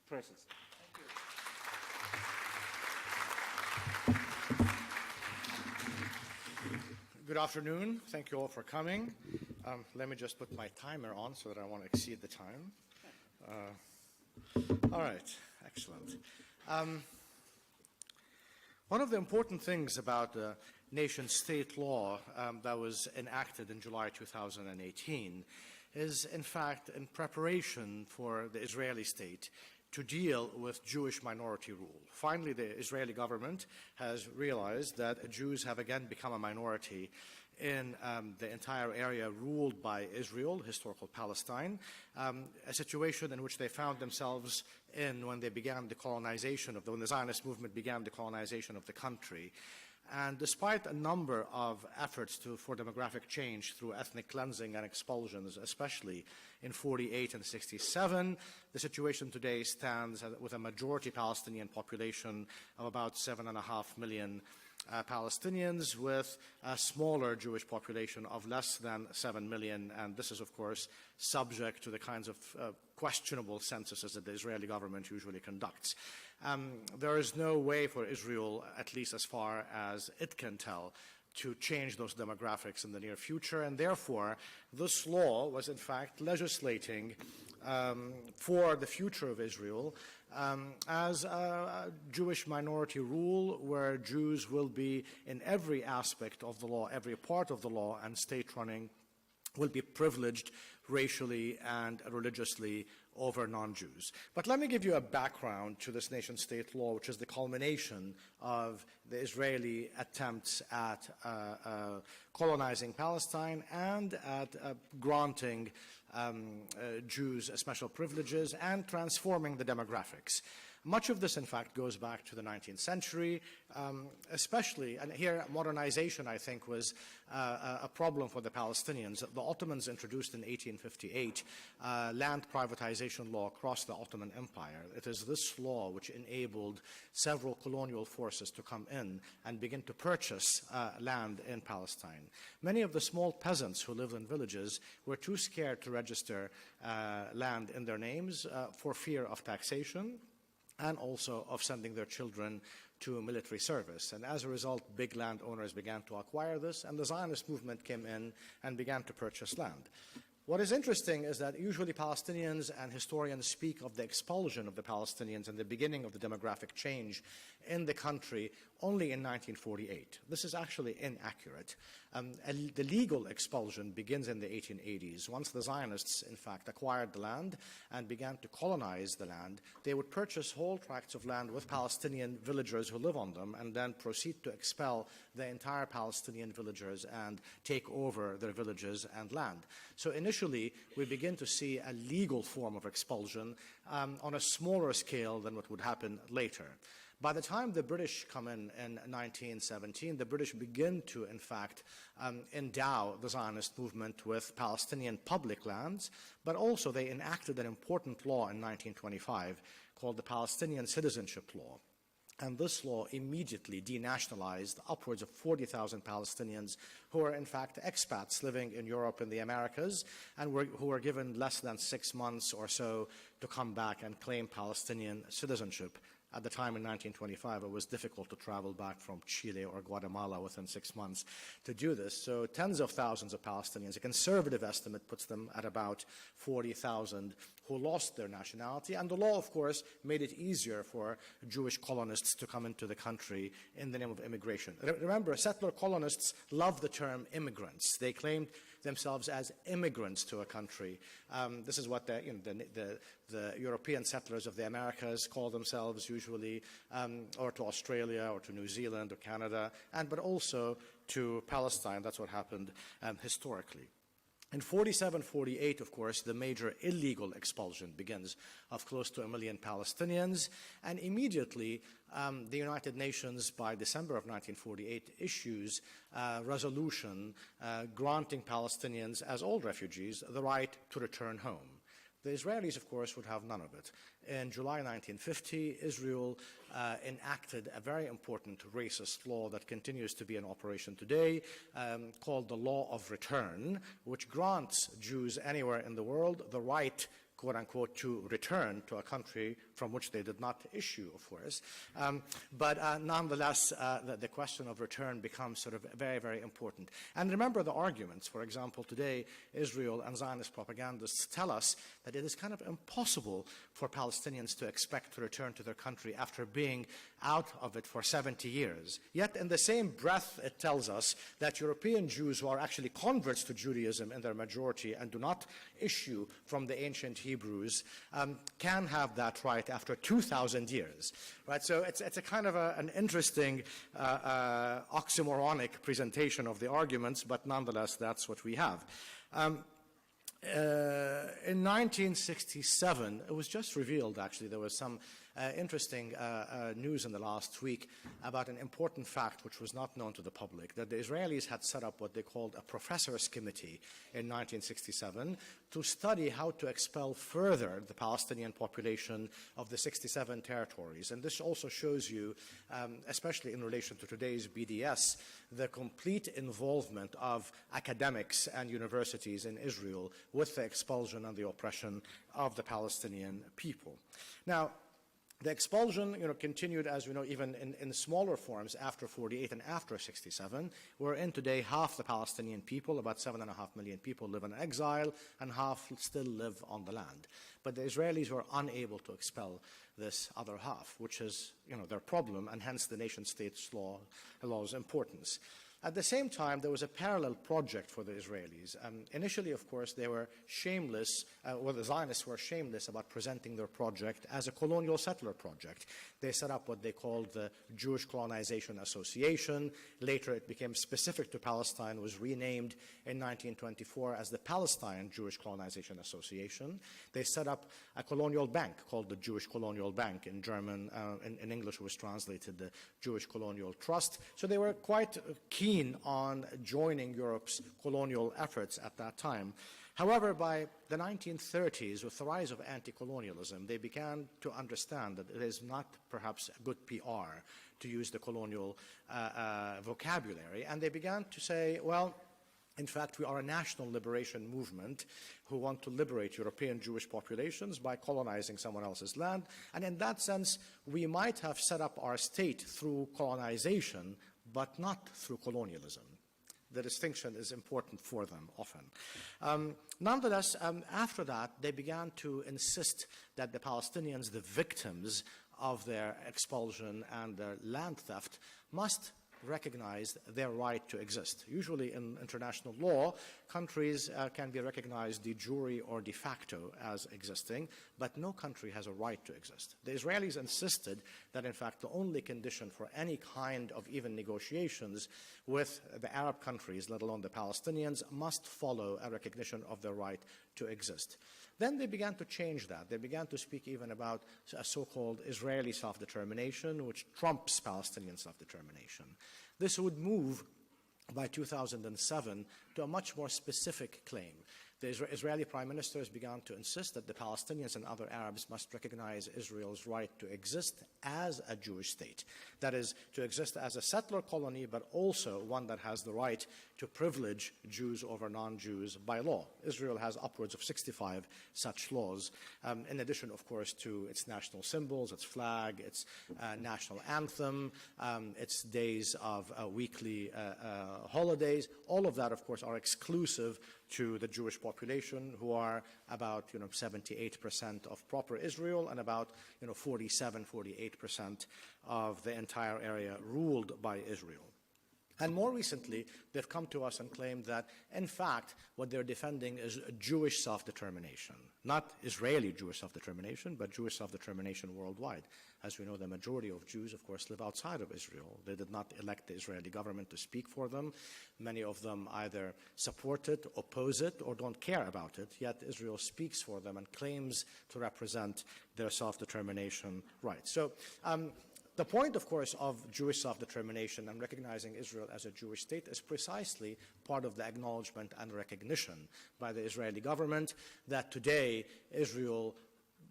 presence. Good afternoon. Thank you all for coming. Let me just put my timer on so that I won't exceed the time. All right, excellent. One of the important things about the nation-state law that was enacted in July 2018 is, in fact, in preparation for the Israeli state to deal with Jewish minority rule. Finally, the Israeli government has realized that Jews have again become a minority in the entire area ruled by Israel, historical Palestine, a situation in which they found themselves in when they began the colonization of when the Zionist movement began the colonization of the country. And despite a number of efforts for demographic change through ethnic cleansing and expulsions, especially in 48 and 67, the situation today stands with a majority Palestinian population of about 7.5 million Palestinians, with a smaller Jewish population of less than 7 million, and this is, of course, subject to the kinds of questionable censuses that the Israeli government usually conducts. There is no way for Israel, at least as far as it can tell, to change those demographics in the near future, and therefore this law was in fact legislating for the future of Israel as a Jewish minority rule where Jews will be in every aspect of the law, every part of the law, and state running will be privileged racially and religiously over non-Jews. But let me give you a background to this nation-state law, which is the culmination of the Israeli attempts at colonizing Palestine and at granting Jews special privileges and transforming the demographics. Much of this, in fact, goes back to the 19th century, especially, and here modernization, I think, was a problem for the Palestinians. The Ottomans introduced in 1858 land privatization law across the Ottoman Empire. It is this law which enabled several colonial forces to come in and begin to purchase land in Palestine. Many of the small peasants who lived in villages were too scared to register land in their names for fear of taxation, and also of sending their children to military service. And as a result, big landowners began to acquire this, and the Zionist movement came in and began to purchase land. What is interesting is that usually Palestinians and historians speak of the expulsion of the Palestinians and the beginning of the demographic change in the country only in 1948. This is actually inaccurate. The legal expulsion begins in the 1880s. Once the Zionists, in fact, acquired the land and began to colonize the land, they would purchase whole tracts of land with Palestinian villagers who live on them and then proceed to expel the entire Palestinian villagers and take over their villages and land. So initially, we begin to see a legal form of expulsion on a smaller scale than what would happen later. By the time the British come in 1917, the British begin to, in fact, endow the Zionist movement with Palestinian public lands, but also they enacted an important law in 1925 called the Palestinian Citizenship Law. And this law immediately denationalized upwards of 40,000 Palestinians who were in fact expats living in Europe and the Americas and who were given less than 6 months or so to come back and claim Palestinian citizenship. At the time in 1925, it was difficult to travel back from Chile or Guatemala within 6 months to do this. So tens of thousands of Palestinians, a conservative estimate puts them at about 40,000 who lost their nationality. And the law, of course, made it easier for Jewish colonists to come into the country in the name of immigration. Remember, settler colonists love the term immigrants. They claimed themselves as immigrants to a country. This is what the European settlers of the Americas call themselves usually, or to Australia or to New Zealand or Canada, but also to Palestine. That's what happened historically. In 47-48, of course, the major illegal expulsion begins of close to 1 million Palestinians, and immediately the United Nations, by December of 1948, issues a resolution granting Palestinians, as all refugees, the right to return home. The Israelis, of course, would have none of it. In July 1950, Israel enacted a very important racist law that continues to be in operation today, called the Law of Return, which grants Jews anywhere in the world the right quote-unquote, to return to a country from which they did not issue, of course. But nonetheless, the question of return becomes sort of very, very important. And remember the arguments. For example, today, Israel and Zionist propagandists tell us that it is kind of impossible for Palestinians to expect to return to their country after being out of it for 70 years. Yet, in the same breath, it tells us that European Jews who are actually converts to Judaism in their majority and do not issue from the ancient Hebrews can have that right after 2,000 years. Right? So it's a kind of an interesting oxymoronic presentation of the arguments, but nonetheless, that's what we have. In 1967, it was just revealed, actually, there was some interesting news in the last week about an important fact which was not known to the public, that the Israelis had set up what they called a professors' committee in 1967 to study how to expel further the Palestinian population of the 67 territories. And this also shows you, especially in relation to today's BDS, the complete involvement of academics and universities in Israel with the expulsion and the oppression of the Palestinian people. Now, the expulsion, continued, as we know, even in smaller forms after 48 and after 67. We're in today half the Palestinian people, about 7.5 million people live in exile, and half still live on the land. But the Israelis were unable to expel this other half, which is, their problem, and hence the nation-state's law's importance. At the same time, there was a parallel project for the Israelis. Initially, of course, they were shameless, the Zionists were shameless about presenting their project as a colonial settler project. They set up what they called the Jewish Colonization Association. Later, it became specific to Palestine, was renamed in 1924 as the Palestine Jewish Colonization Association. They set up a colonial bank called the Jewish Colonial Bank. In German, in English, it was translated the Jewish Colonial Trust. So they were quite keen on joining Europe's colonial efforts at that time. However, by the 1930s, with the rise of anti-colonialism, they began to understand that it is not perhaps good PR to use the colonial vocabulary, and they began to say, well, in fact, we are a national liberation movement who want to liberate European Jewish populations by colonizing someone else's land, and in that sense, we might have set up our state through colonization, but not through colonialism. The distinction is important for them often. Nonetheless, after that, they began to insist that the Palestinians, the victims of their expulsion and their land theft, must recognize their right to exist. Usually in international law, countries can be recognized de jure or de facto as existing, but no country has a right to exist. The Israelis insisted that, in fact, the only condition for any kind of even negotiations with the Arab countries, let alone the Palestinians, must follow a recognition of their right to exist. Then they began to change that. They began to speak even about a so-called Israeli self-determination, which trumps Palestinian self-determination. This would move by 2007 to a much more specific claim. The Israeli prime ministers began to insist that the Palestinians and other Arabs must recognize Israel's right to exist as a Jewish state. That is, to exist as a settler colony, but also one that has the right to privilege Jews over non-Jews by law. Israel has upwards of 65 such laws, in addition, of course, to its national symbols, its flag, its national anthem, its days of weekly holidays. All of that, of course, are exclusive to the Jewish population, who are about 78% of proper Israel and about 47-48% of the entire area ruled by Israel. And more recently, they've come to us and claimed that, in fact, what they're defending is Jewish self-determination. Not Israeli Jewish self-determination, but Jewish self-determination worldwide. As we know, the majority of Jews, of course, live outside of Israel. They did not elect the Israeli government to speak for them. Many of them either support it, oppose it, or don't care about it, yet Israel speaks for them and claims to represent their self-determination rights. So, the point, of course, of Jewish self-determination and recognizing Israel as a Jewish state is precisely part of the acknowledgement and recognition by the Israeli government that today Israel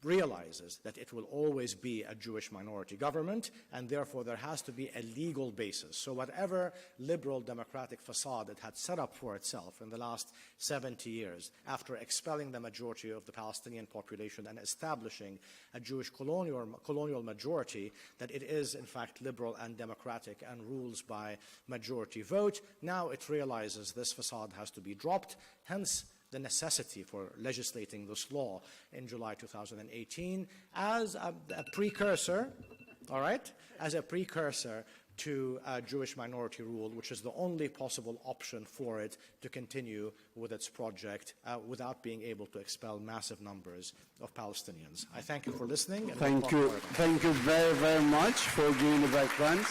realizes that it will always be a Jewish minority government, and therefore there has to be a legal basis. So whatever liberal democratic facade it had set up for itself in the last 70 years, after expelling the majority of the Palestinian population and establishing a Jewish colonial majority, that it is in fact liberal and democratic and rules by majority vote, now it realizes this facade has to be dropped, hence the necessity for legislating this law in July 2018 as a precursor, all right, as a precursor to Jewish minority rule, which is the only possible option for it to continue with its project without being able to expel massive numbers of Palestinians. I thank you for listening. And thank you very, very much for giving the background.